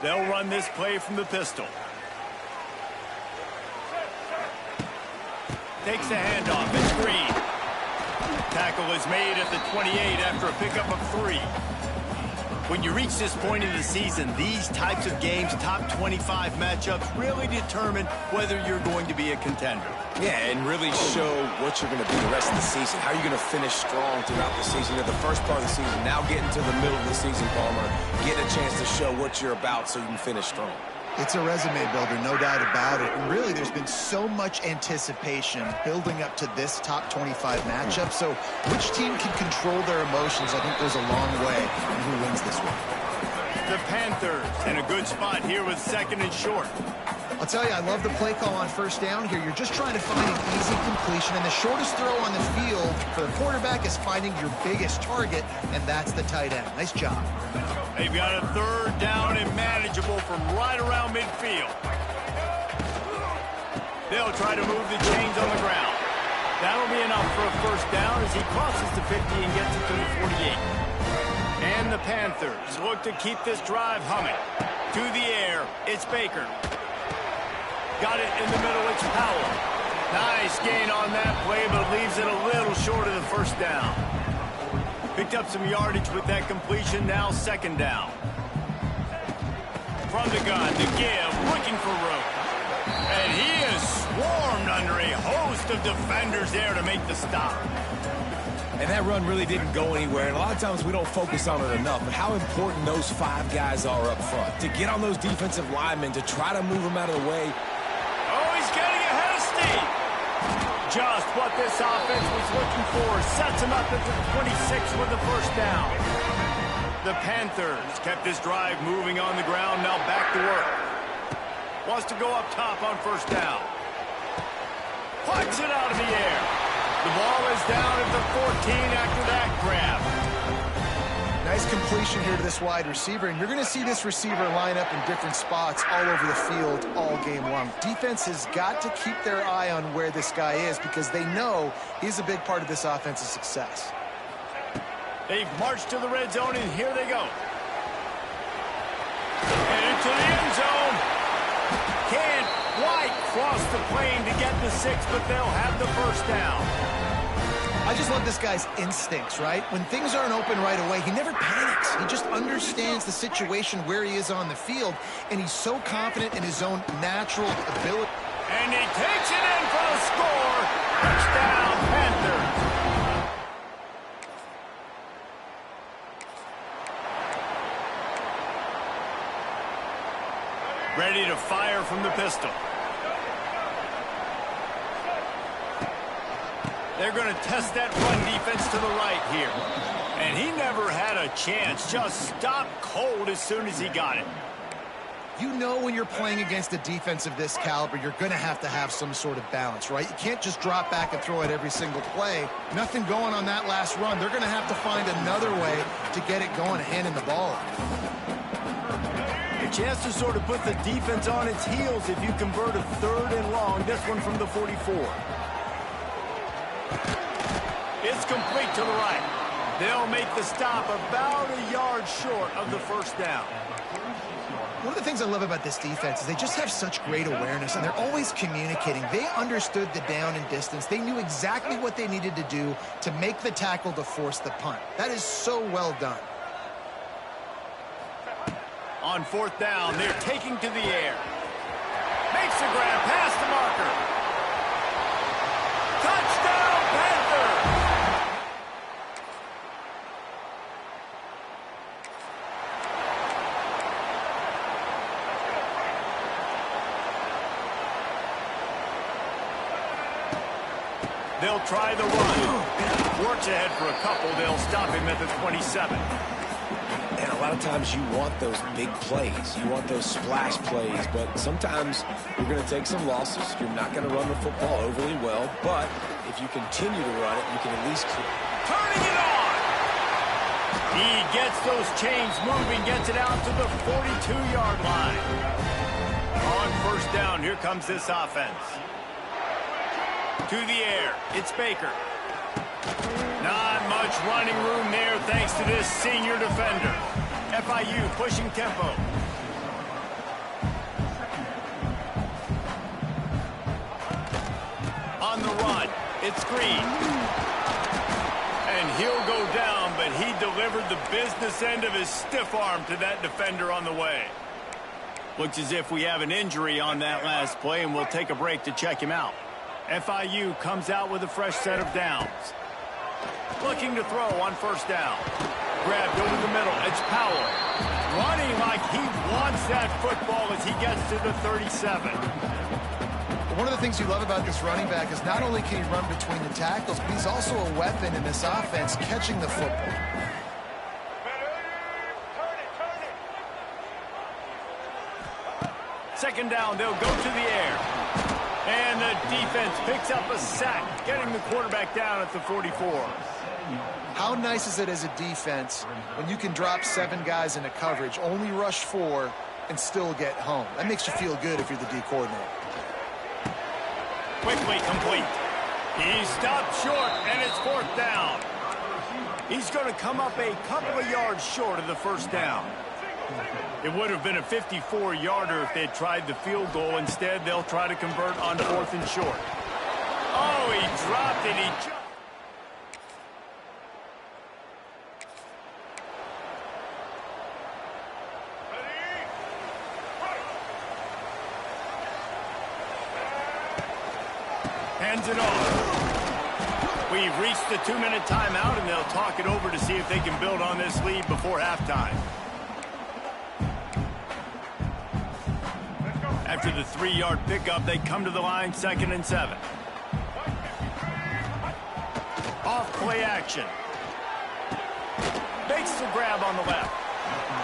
They'll run this play from the pistol. Takes the handoff. It's Green. Tackle is made at the 28 after a pickup of 3. When you reach this point in the season, these types of games, top 25 matchups, really determine whether you're going to be a contender. Yeah, and really show what you're going to be the rest of the season. How are you going to finish strong throughout the season? You know, the first part of the season, now getting to the middle of the season, Palmer, getting a chance to show what you're about so you can finish strong. It's a resume builder, no doubt about it. And really, there's been so much anticipation building up to this top 25 matchup. So which team can control their emotions, I think, goes a long way in who wins this one. The Panthers in a good spot here with 2nd and short. I'll tell you, I love the play call on 1st down here. You're just trying to find an easy completion, and the shortest throw on the field for the quarterback is finding your biggest target, and that's the tight end. Nice job. They've got a 3rd down and manageable from right around midfield. They'll try to move the chains on the ground. That'll be enough for a 1st down as he crosses the 50 and gets it to the 48. And the Panthers look to keep this drive humming. To the air, it's Baker. Got it in the middle, it's Powell. Nice gain on that play, but leaves it a little short of the 1st down. Picked up some yardage with that completion, now 2nd down. From the gun, to give, looking for room. And he is swarmed under a host of defenders there to make the stop. And that run really didn't go anywhere, and a lot of times we don't focus on it enough, but how important those 5 guys are up front. To get on those defensive linemen, to try to move them out of the way. Oh, he's getting ahead of steam. Just what this offense was looking for. Sets him up at the 26 with the 1st down. The Panthers kept this drive moving on the ground, now back to work. Wants to go up top on 1st down. Plucks it out of the air. The ball is down at the 14 after that grab. Nice completion here to this wide receiver, and you're going to see this receiver line up in different spots all over the field all game long. Defense has got to keep their eye on where this guy is because they know he's a big part of this offense's success. They've marched to the red zone, and here they go. And into the end zone. Can't quite cross the plane to get the 6, but they'll have the 1st down. I just love this guy's instincts, right? When things aren't open right away, he never panics. He just understands the situation where he is on the field, and he's so confident in his own natural ability. And he takes it in for the score. Touchdown, Panthers. Ready to fire from the pistol. They're going to test that run defense to the right here. And he never had a chance. Just stopped cold as soon as he got it. You know when you're playing against a defense of this caliber, you're going to have some sort of balance, right? You can't just drop back and throw it every single play. Nothing going on that last run. They're going to have to find another way to get it going, handing the ball off. A chance to sort of put the defense on its heels if you convert a 3rd and long. This one from the 44. It's complete to the right. They'll make the stop about a yard short of the 1st down. One of the things I love about this defense is they just have such great awareness, and they're always communicating. They understood the down and distance. They knew exactly what they needed to do to make the tackle to force the punt. That is so well done. On 4th down, they're taking to the air. Makes the grab past the marker. Touchdown, Panthers! They'll try the run. Works ahead for a couple. They'll stop him at the 27. And a lot of times you want those big plays. You want those splash plays. But sometimes you're going to take some losses. You're not going to run the football overly well. But if you continue to run it, you can at least... Turning it on! He gets those chains moving. Gets it out to the 42-yard line. On 1st down, here comes this offense. To the air, it's Baker. Not much running room there thanks to this senior defender. FIU pushing tempo. It's Green. And he'll go down, but he delivered the business end of his stiff arm to that defender on the way. Looks as if we have an injury on that last play, and we'll take a break to check him out. FIU comes out with a fresh set of downs. Looking to throw on first down. Grabbed over the middle. It's Powell. Running like he wants that football as he gets to the 37. One of the things you love about this running back is not only can he run between the tackles, but he's also a weapon in this offense catching the football. Second down, they'll go to the air. And the defense picks up a sack, getting the quarterback down at the 44. How nice is it as a defense when you can drop 7 guys into coverage, only rush 4, and still get home? That makes you feel good if you're the D coordinator. Quickly complete. He stopped short, and it's fourth down. He's going to come up a couple of yards short of the first down. It would have been a 54-yarder if they'd tried the field goal. Instead, they'll try to convert on fourth and short. Oh, he dropped it. He jumped. Hands it off. We've reached the 2-minute timeout, and they'll talk it over to see if they can build on this lead before halftime. After the 3-yard pickup, they come to the line, 2nd and 7. Off play action. Makes the grab on the left.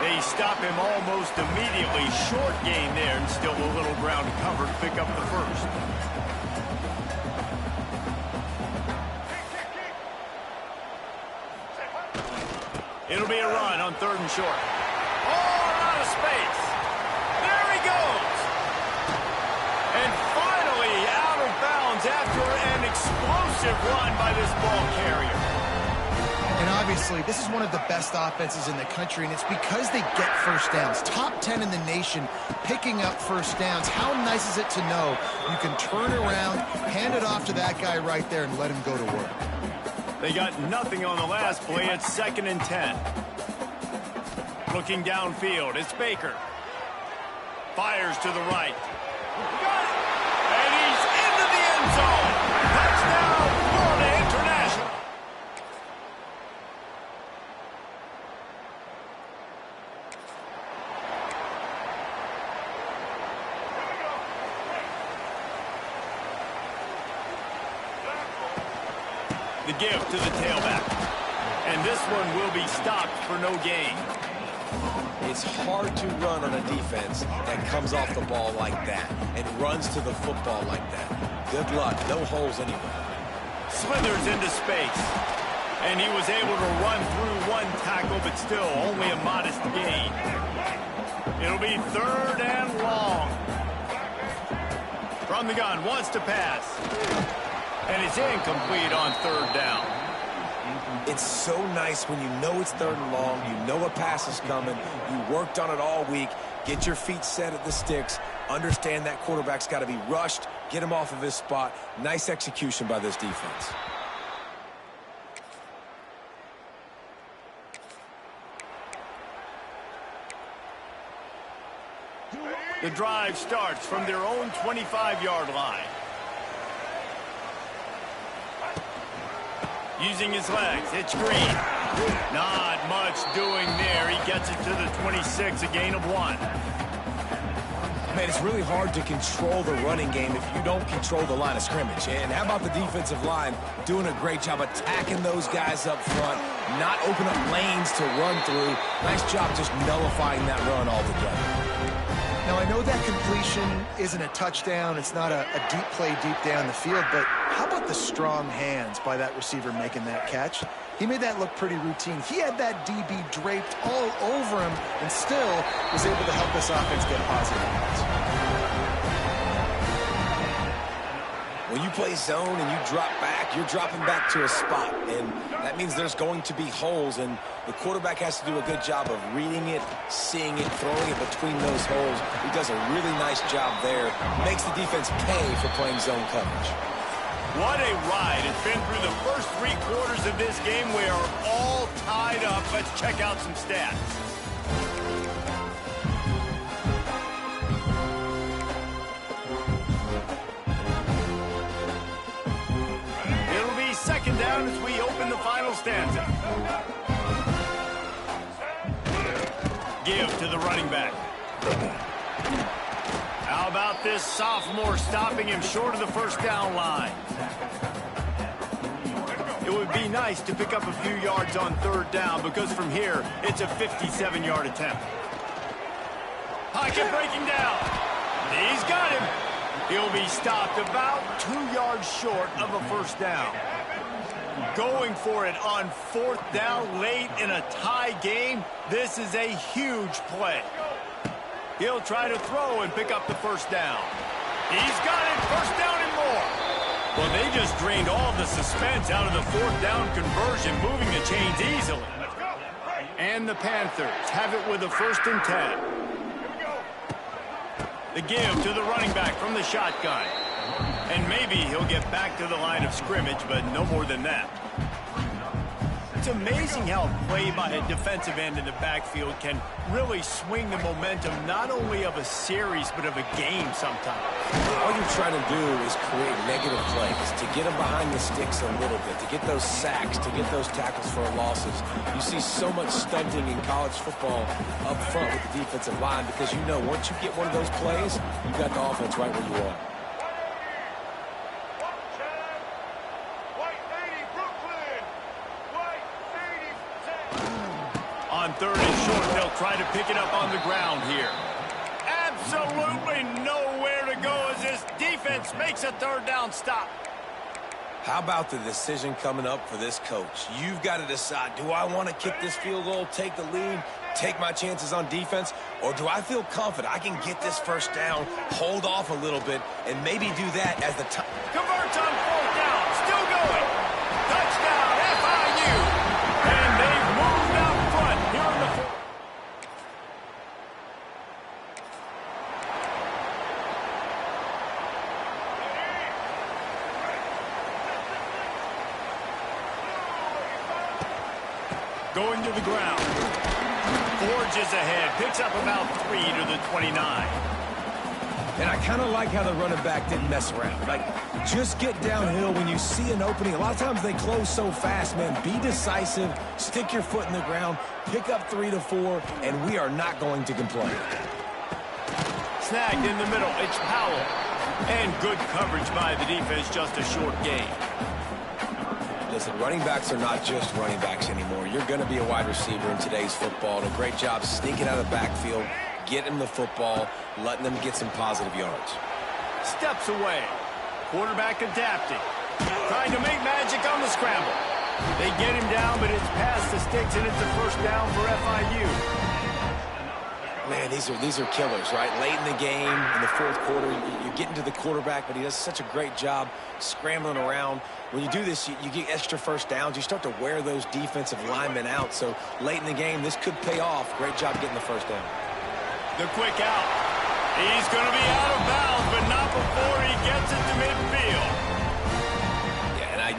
They stop him almost immediately. Short gain there, and still a little ground to cover to pick up the first. It'll be a run on 3rd and short. All out of space. There he goes. And finally out of bounds after an explosive run by this ball carrier. And obviously, this is one of the best offenses in the country, and it's because they get first downs. Top 10 in the nation picking up first downs. How nice is it to know you can turn around, hand it off to that guy right there, and let him go to work. They got nothing on the last play. It's 2nd and 10. Looking downfield, it's Baker. Fires to the right. Got it! And he's into the end zone. Touchdown, Florida International. The give to the tailback. And this one will be stopped for no gain. It's hard to run on a defense that comes off the ball like that and runs to the football like that. Good luck. No holes anywhere. Slithers into space. And he was able to run through one tackle, but still only a modest gain. It'll be 3rd and long. From the gun, wants to pass. And it's incomplete on 3rd down. It's so nice when you know it's 3rd and long, you know a pass is coming, you worked on it all week, get your feet set at the sticks, understand that quarterback's got to be rushed, get him off of his spot. Nice execution by this defense. The drive starts from their own 25-yard line. Using his legs, it's Green. Not much doing there. He gets it to the 26, a gain of 1. Man, it's really hard to control the running game if you don't control the line of scrimmage. And how about the defensive line doing a great job attacking those guys up front, not open up lanes to run through. Nice job just nullifying that run altogether. Now, I know that completion isn't a touchdown. It's not a deep play deep down the field, but how about the strong hands by that receiver making that catch? He made that look pretty routine. He had that DB draped all over him and still was able to help this offense get positive yards. When you play zone and you drop back, you're dropping back to a spot. And that means there's going to be holes. And the quarterback has to do a good job of reading it, seeing it, throwing it between those holes. He does a really nice job there. Makes the defense pay for playing zone coverage. What a ride. It's been through the first 3 quarters of this game. We are all tied up. Let's check out some stats. It'll be second down as we open the final stanza. Give to the running back. How about this sophomore stopping him short of the first down line? It would be nice to pick up a few yards on third down because from here, it's a 57-yard attempt. Pocket breaking down. He's got him. He'll be stopped about 2 yards short of a first down. Going for it on fourth down late in a tie game. This is a huge play. He'll try to throw and pick up the first down. He's got it. First down and more. Well, they just drained all the suspense out of the fourth down conversion, moving the chains easily. And the Panthers have it with a 1st and 10. The give to the running back from the shotgun. And maybe he'll get back to the line of scrimmage, but no more than that. It's amazing how a play by a defensive end in the backfield can really swing the momentum not only of a series, but of a game sometimes. All you're trying to do is create negative plays, to get them behind the sticks a little bit, to get those sacks, to get those tackles for losses. You see so much stunting in college football up front with the defensive line because you know once you get one of those plays, you got the offense right where you are. On 3rd and short, they'll try to pick it up on the ground here. Absolutely nowhere to go as this defense makes a 3rd down stop. How about the decision coming up for this coach? You've got to decide, do I want to kick this field goal, take the lead, take my chances on defense, or do I feel confident I can get this first down, hold off a little bit, and maybe do that as the time. Converts on 4th down, still going. Touchdown, FIU. And they've moved out front here in the 4th. Going to the ground. Forges ahead. Picks up about 3 to the 29. And I kind of like how the running back didn't mess around. Like, just get downhill when you see an opening. A lot of times they close so fast, man. Be decisive. Stick your foot in the ground. Pick up 3 to 4, and we are not going to complain. Snagged in the middle. It's Powell. And good coverage by the defense. Just a short gain. Listen, running backs are not just running backs anymore. You're going to be a wide receiver in today's football. And a great job sneaking out of the backfield, getting the football, letting them get some positive yards. Steps away. Quarterback adapting. Trying to make magic on the scramble. They get him down, but it's past the sticks, and it's a first down for FIU. Man, these are killers, right? Late in the game, in the 4th quarter, you're getting to the quarterback, but he does such a great job scrambling around. When you do this, you get extra first downs. You start to wear those defensive linemen out. So late in the game, this could pay off. Great job getting the first down. The quick out. He's going to be out of bounds, but not before he gets it to midfield.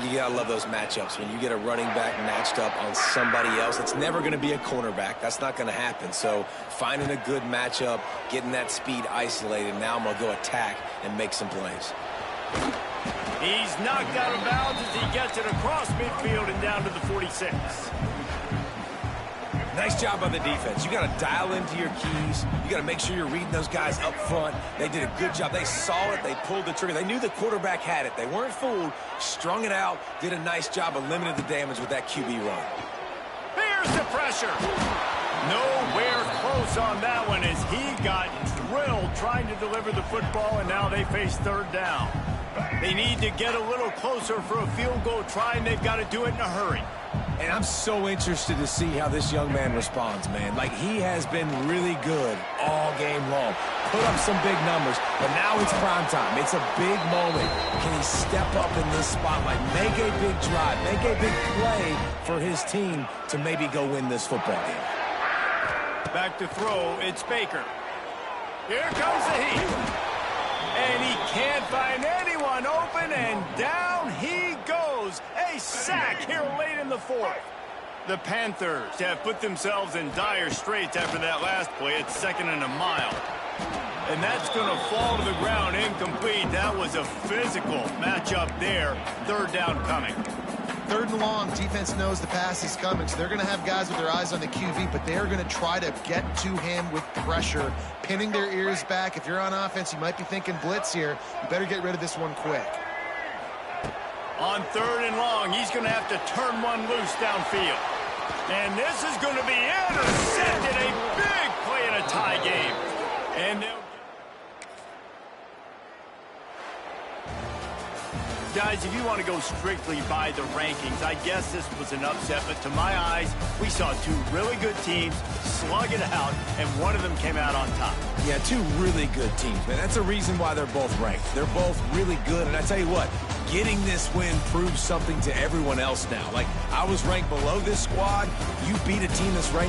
You gotta love those matchups. When you get a running back matched up on somebody else, it's never going to be a cornerback. That's not going to happen. So finding a good matchup, getting that speed isolated. Now I'm going to go attack and make some plays. He's knocked out of bounds as he gets it across midfield and down to the 46. Nice job by the defense. You got to dial into your keys. You got to make sure you're reading those guys up front. They did a good job. They saw it. They pulled the trigger. They knew the quarterback had it. They weren't fooled. Strung it out. Did a nice job of limiting the damage with that QB run. Here's the pressure. Nowhere close on that one as he got drilled trying to deliver the football, and now they face 3rd down. They need to get a little closer for a field goal try, and they've got to do it in a hurry. And I'm so interested to see how this young man responds, man. Like, he has been really good all game long. Put up some big numbers, but now it's prime time. It's a big moment. Can he step up in this spotlight, make a big drive, make a big play for his team to maybe go win this football game? Back to throw, it's Baker. Here comes the heat. And he can't find anyone open, and down he goes. A sack here late in the fourth. The Panthers have put themselves in dire straits after that last play. It's 2nd and a mile. And that's going to fall to the ground incomplete. That was a physical matchup there. 3rd down coming. 3rd and long. Defense knows the pass is coming, so they're going to have guys with their eyes on the QB, but they're going to try to get to him with pressure, pinning their ears back. If you're on offense, you might be thinking blitz here. You better get rid of this one quick. On 3rd and long, he's going to have to turn one loose downfield. And this is going to be intercepted. A big play in a tie game. And guys, if you want to go strictly by the rankings, I guess this was an upset. But to my eyes, we saw 2 really good teams slug it out, and one of them came out on top. Yeah, 2 really good teams, man. That's a reason why they're both ranked. They're both really good, and I tell you what, getting this win proves something to everyone else now. Like, I was ranked below this squad. You beat a team that's ranked